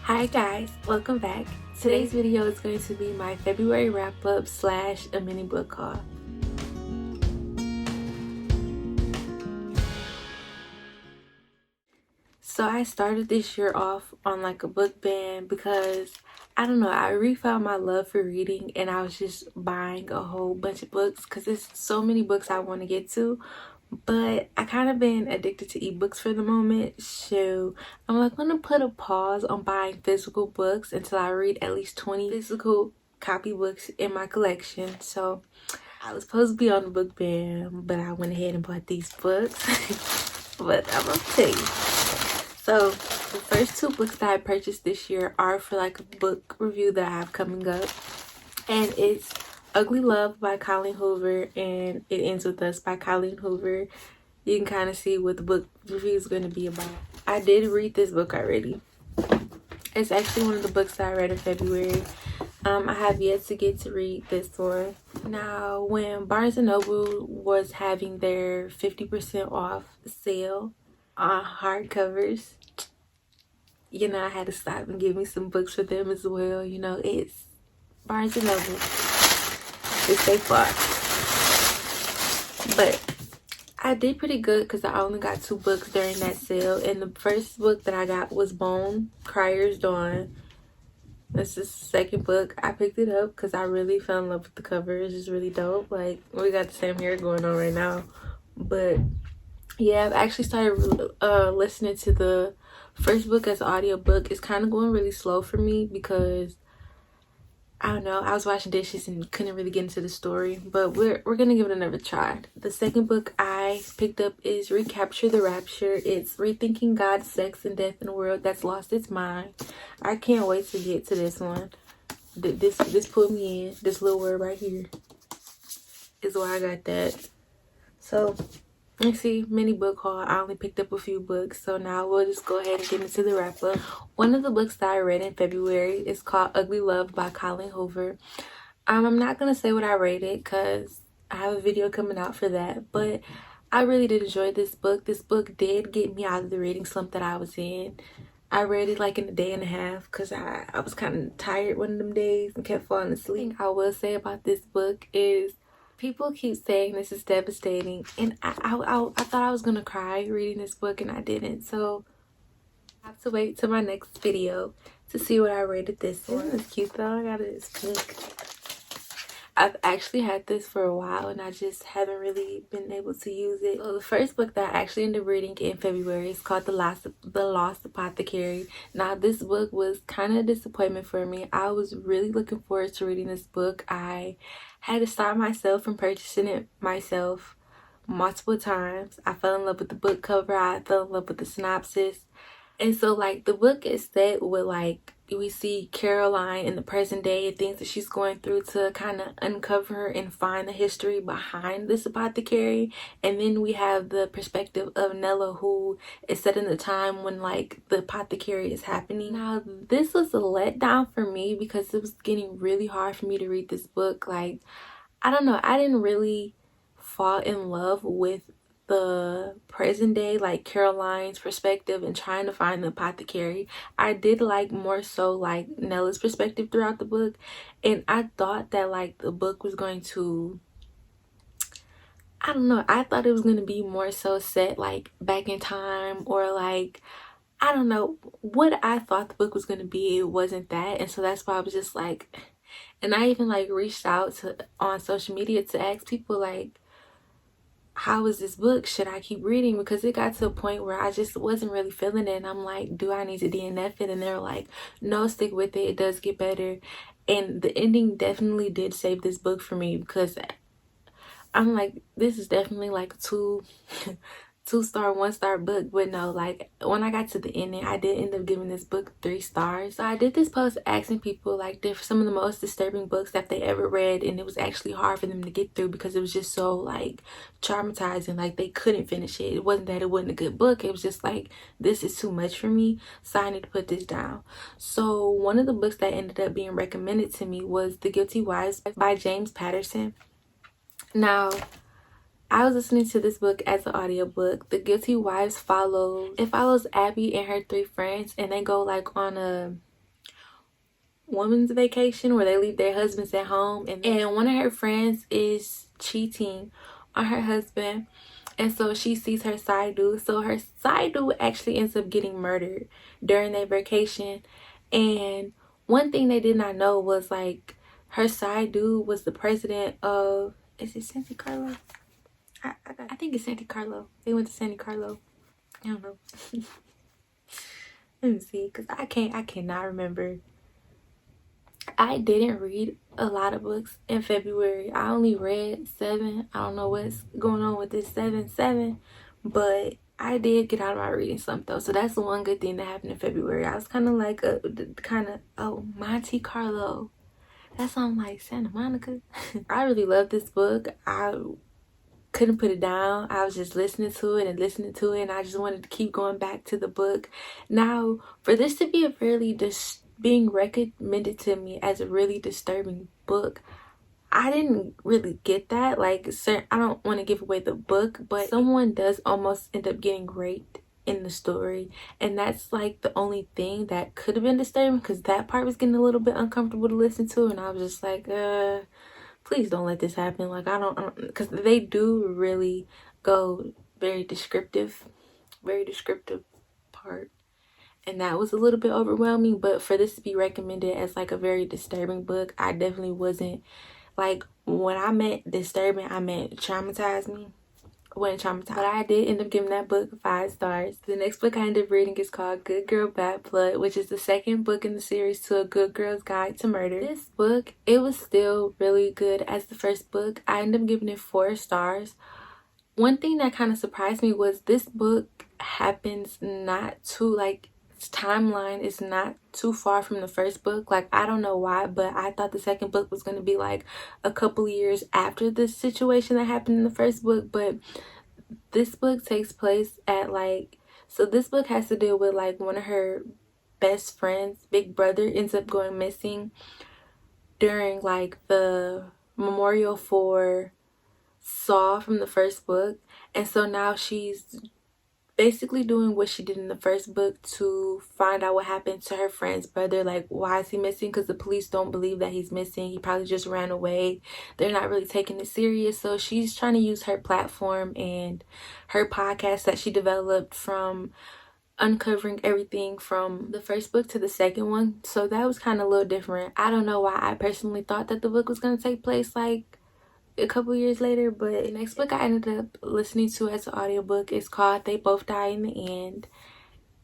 Hi guys, welcome back. Today's video is going to be my February wrap-up / a mini book haul. So I started this year off on like a book ban because I don't know, I refound my love for reading and I was just buying a whole bunch of books because there's so many books I want to get to. But I kind of been addicted to ebooks for the moment, so I'm like gonna put a pause on buying physical books until I read at least 20 physical copy books in my collection. So I was supposed to be on the book ban, but I went ahead and bought these books. But I'm gonna tell you. So the first two books that I purchased this year are for like a book review that I have coming up, and it's Ugly Love by Colleen Hoover and It Ends With Us by Colleen Hoover. You can kind of see what the book review is going to be about. I did read this book already. It's actually one of the books that I read in February. I have yet to get to read this one. Now, when Barnes & Noble was having their 50% off sale on hardcovers, you know, I had to stop and get me some books for them as well. You know, it's Barnes & Noble. It's they far. But I did pretty good because I only got 2 books during that sale. And the first book that I got was Vaughn, Crier's Dawn. This is the second book. I picked it up because I really fell in love with the cover. It's just really dope. Like, we got the same hair going on right now. But yeah, I've actually started listening to the first book as an audiobook. It's kind of going really slow for me because I don't know, I was washing dishes and couldn't really get into the story, but we're gonna give it another try. The second book I picked up is Recapture the Rapture. It's rethinking God, sex, and death in a world that's lost its mind. I can't wait to get to this one. This put me in. This little word right here is why I got that. So let's see, mini book haul. I only picked up a few books, so now we'll just go ahead and get into the wrap up. One of the books that I read in February is called Ugly Love by Colleen Hoover. I'm not gonna say what I rated because I have a video coming out for that, but I really did enjoy this book. This book did get me out of the reading slump that I was in. I read it like in a day and a half because I was kind of tired one of them days and kept falling asleep. I will say about this book is people keep saying this is devastating, and I thought I was gonna cry reading this book and I didn't. So I have to wait till my next video to see what I rated this one. It's cute though. I got it. It's pink. I've actually had this for a while and I just haven't really been able to use it. So the first book that I actually ended up reading in February is called The Lost Apothecary. Now this book was kind of a disappointment for me. I was really looking forward to reading this book. I had to stop myself from purchasing it myself multiple times. I fell in love with the book cover. I fell in love with the synopsis. And so like the book is set with like we see Caroline in the present day and things that she's going through to kind of uncover and find the history behind this apothecary. And then we have the perspective of Nella, who is set in the time when like the apothecary is happening. Now this was a letdown for me because it was getting really hard for me to read this book. Like, I don't know, I didn't really fall in love with the present day, like Caroline's perspective and trying to find the apothecary. I did like more so like Nella's perspective throughout the book, and I thought that like the book was going to, I don't know, I thought it was going to be more so set like back in time, or like, I don't know what I thought the book was going to be. It wasn't that, and so that's why I was just like, and I even like reached out to on social media to ask people like, how is this book? Should I keep reading? Because it got to a point where I just wasn't really feeling it, and I'm like, do I need to DNF it? And they're like, no, stick with it, it does get better. And the ending definitely did save this book for me, because I'm like, this is definitely like a 2-star 1-star book. But no, like when I got to the ending, I did end up giving this book 3 stars. So I did this post asking people like they're some of the most disturbing books that they ever read, and it was actually hard for them to get through because it was just so like traumatizing. Like they couldn't finish it. It wasn't that it wasn't a good book, it was just like, this is too much for me, so I need to put this down. So one of the books that ended up being recommended to me was The Guilty Wives by James Patterson. Now I was listening to this book as an audiobook. The Guilty Wives follows Abby and her 3 friends, and they go like on a woman's vacation where they leave their husbands at home, and one of her friends is cheating on her husband, and so she sees her side dude. So her side dude actually ends up getting murdered during their vacation. And one thing they did not know was like her side dude was the president of, is it Santi Carlo? I think it's Santi Carlo. They went to Santi Carlo. I don't know. Let me see, because I cannot remember. I didn't read a lot of books in February. I only read 7. I don't know what's going on with this 7, but I did get out of my reading slump though. So that's the one good thing that happened in February. I was kind of like Monte Carlo. That sounds like Santa Monica. I really love this book. I couldn't put it down. I was just listening to it and listening to it, and I just wanted to keep going back to the book. Now, for this to be a really being recommended to me as a really disturbing book, I didn't really get that. Like, sir, I don't want to give away the book, but someone does almost end up getting raped in the story, and that's like the only thing that could have been disturbing, because that part was getting a little bit uncomfortable to listen to, and I was just like, please don't let this happen. Like, I don't, because they do really go very descriptive part, and that was a little bit overwhelming. But for this to be recommended as like a very disturbing book, I definitely wasn't, like, when I meant disturbing, I meant traumatized me. I wasn't traumatized, but I did end up giving that book 5 stars. The next book I ended up reading is called Good Girl Bad Blood, which is the second book in the series to A Good Girl's Guide to Murder. This book, it was still really good as the first book. I ended up giving it 4 stars. One thing that kind of surprised me was this book happens not too, like, its timeline is not too far from the first book. Like, I don't know why, but I thought the second book was going to be like a couple years after the situation that happened in the first book, but this book takes place at like, so this book has to deal with like one of her best friends' big brother ends up going missing during like the memorial for Saul from the first book, and so now she's basically doing what she did in the first book to find out what happened to her friend's brother. Like, why is he missing? Because the police don't believe that he's missing. He probably just ran away. They're not really taking it serious. So she's trying to use her platform and her podcast that she developed from uncovering everything from the first book to the second one. So that was kind of a little different. I don't know why I personally thought that the book was going to take place like a couple years later, but the next book I ended up listening to as an audiobook is called They Both Die in the End.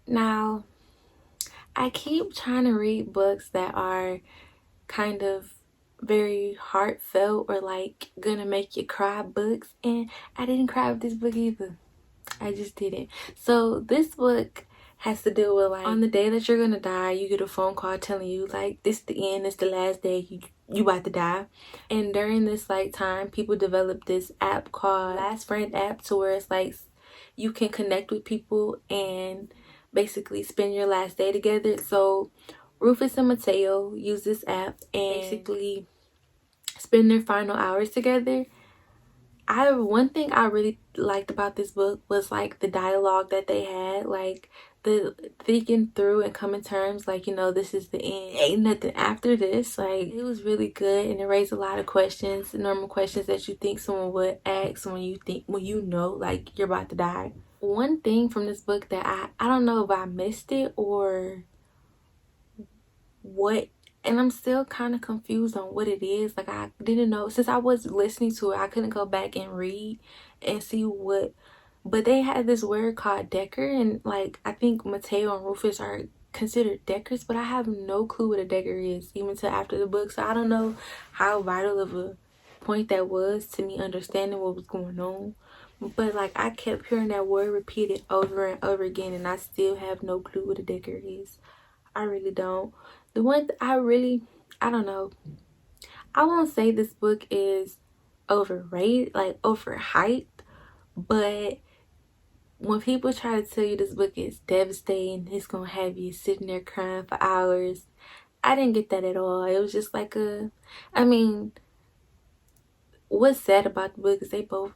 Now, I keep trying to read books that are kind of very heartfelt or like gonna make you cry books, and I didn't cry with this book either. I just didn't. So this book has to deal with like, on the day that you're gonna die, you get a phone call telling you like, this is the end, it's the last day, you about to die. And during this like time, people developed this app called Last Friend app, to where it's like you can connect with people and basically spend your last day together. So Rufus and Mateo use this app and basically spend their final hours together. One thing I really liked about this book was like the dialogue that they had, like the thinking through and coming terms, like, you know, this is the end, ain't nothing after this. Like, it was really good, and it raised a lot of questions, normal questions that you think someone would ask when you know like you're about to die. One thing from this book that I don't know if I missed it or what, and I'm still kind of confused on what it is. Like, I didn't know, since I was listening to it, I couldn't go back and read and see what, but they had this word called decker, and like I think Mateo and Rufus are considered deckers, but I have no clue what a decker is even till after the book. So I don't know how vital of a point that was to me understanding what was going on, but like I kept hearing that word repeated over and over again, and I still have no clue what a decker is. I really don't. The one I don't know. I won't say this book is overrated, like overhyped, but when people try to tell you this book is devastating, it's gonna have you sitting there crying for hours, I didn't get that at all. It was just like I mean, what's sad about the book is they both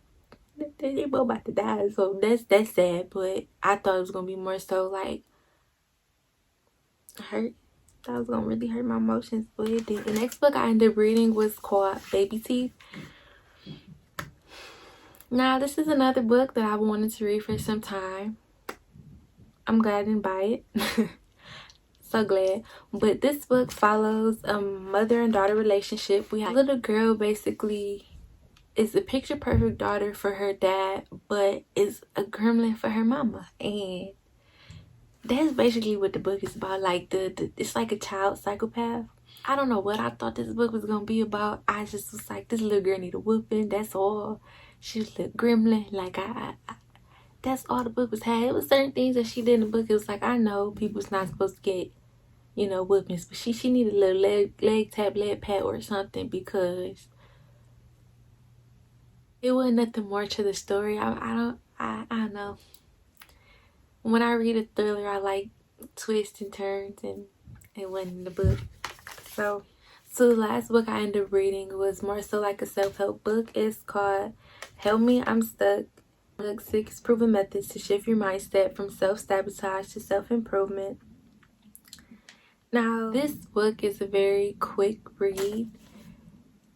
about to die, so that's sad. But I thought it was gonna be more so like hurt. thought it was gonna really hurt my emotions, but it did. The next book I ended up reading was called Baby Teeth. Now, this is another book that I've wanted to read for some time. I'm glad I didn't buy it. So glad. But this book follows a mother and daughter relationship. We have a little girl, basically is a picture perfect daughter for her dad, but is a gremlin for her mama. And that's basically what the book is about. Like it's like a child psychopath. I don't know what I thought this book was gonna be about. I just was like, this little girl need a whooping, that's all. She's a little gremlin. Like I that's all the book was had. It was certain things that she did in the book. It was like, I know people's not supposed to get, you know, whoopings, but she needed a little leg tap, leg pat or something, because it wasn't nothing more to the story. I don't know. When I read a thriller, I like twists and turns, and it wasn't in the book. So the last book I ended up reading was more so like a self-help book. It's called Help Me, I'm Stuck. 6 Proven Methods to Shift Your Mindset from Self-Sabotage to Self-Improvement. Now, this book is a very quick read.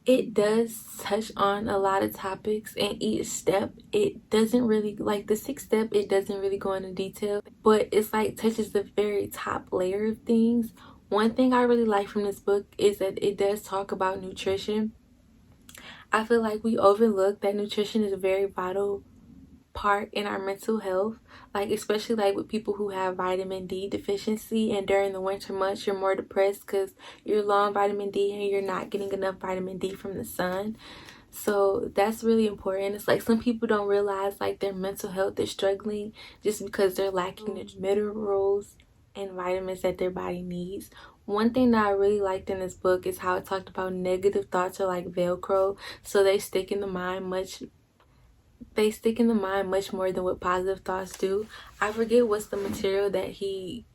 It does touch on a lot of topics, and each step, it doesn't really, like the 6th step, it doesn't really go into detail, but it's like touches the very top layer of things. One thing I really like from this book is that it does talk about nutrition. I feel like we overlook that nutrition is a very vital part in our mental health, like especially like with people who have vitamin D deficiency, and during the winter months you're more depressed because you're low on vitamin D and you're not getting enough vitamin D from the sun. So that's really important. It's like some people don't realize like their mental health is struggling just because they're lacking the minerals and vitamins that their body needs. One thing that I really liked in this book is how it talked about negative thoughts are like Velcro, so they stick in the mind much more than what positive thoughts do. I forget what's the material that he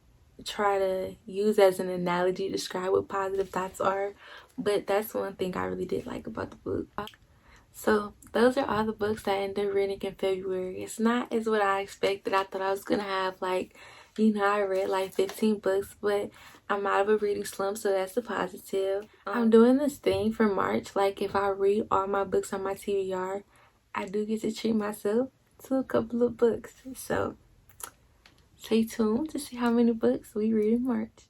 tried to use as an analogy to describe what positive thoughts are, but that's one thing I really did like about the book. So those are all the books that I ended up reading in February. It's not as what I expected. I thought I was gonna have like, you know, I read like 15 books, but I'm out of a reading slump, so that's a positive. I'm doing this thing for March, like if I read all my books on my TBR, I do get to treat myself to a couple of books. So stay tuned to see how many books we read in March.